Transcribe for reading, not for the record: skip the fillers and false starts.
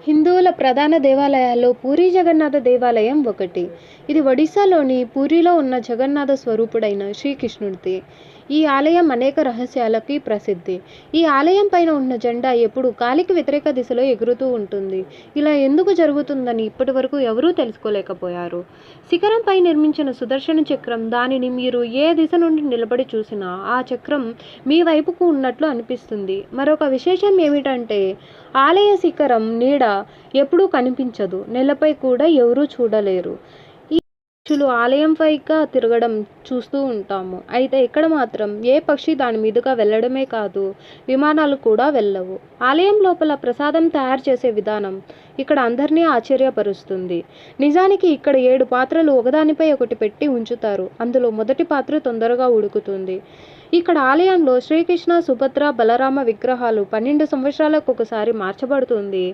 హిందువుల ప్రధాన దేవాలయాల్లో పూరీ జగన్నాథ దేవాలయం ఒకటి. ఇది ఒడిశాలోని పూరీలో ఉన్న జగన్నాథ స్వరూపుడైన శ్రీకృష్ణుడిది. ఈ ఆలయం అనేక రహస్యాలకి ప్రసిద్ధి. ఈ ఆలయం పైన ఉన్న జెండా ఎప్పుడూ గాలికి వ్యతిరేక దిశలో ఎగురుతూ ఉంటుంది. ఇలా ఎందుకు జరుగుతుందని ఇప్పటివరకు ఎవరూ తెలుసుకోలేకపోయారు. శిఖరంపై నిర్మించిన సుదర్శన చక్రం, దానిని మీరు ఏ దిశ నుండి నిలబడి చూసినా ఆ చక్రం మీ వైపుకు ఉన్నట్లు అనిపిస్తుంది. మరొక విశేషం ఏమిటంటే, ఆలయ శిఖరం నీడ ఎప్పుడూ కనిపించదు. నేలపై కూడా ఎవరూ చూడలేరు. ఈ పక్షులు ఆలయం పైగా తిరగడం చూస్తూ ఉంటాము. అయితే ఇక్కడ మాత్రం ఏ పక్షి దాని మీదుగా వెళ్ళడమే కాదు, విమానాలు కూడా వెళ్ళవు. ఆలయం లోపల ప్రసాదం తయారు చేసే విధానం ఇక్కడ అందరినీ ఆశ్చర్యపరుస్తుంది. నిజానికి ఇక్కడ 7 పాత్రలు ఒకదానిపై ఒకటి పెట్టి ఉంచుతారు. అందులో మొదటి పాత్ర తొందరగా ఉడుకుతుంది. ఇక్కడ ఆలయంలో శ్రీకృష్ణ, సుభద్ర, బలరామ విగ్రహాలు 12 సంవత్సరాలకు ఒకసారి మార్చబడుతుంది.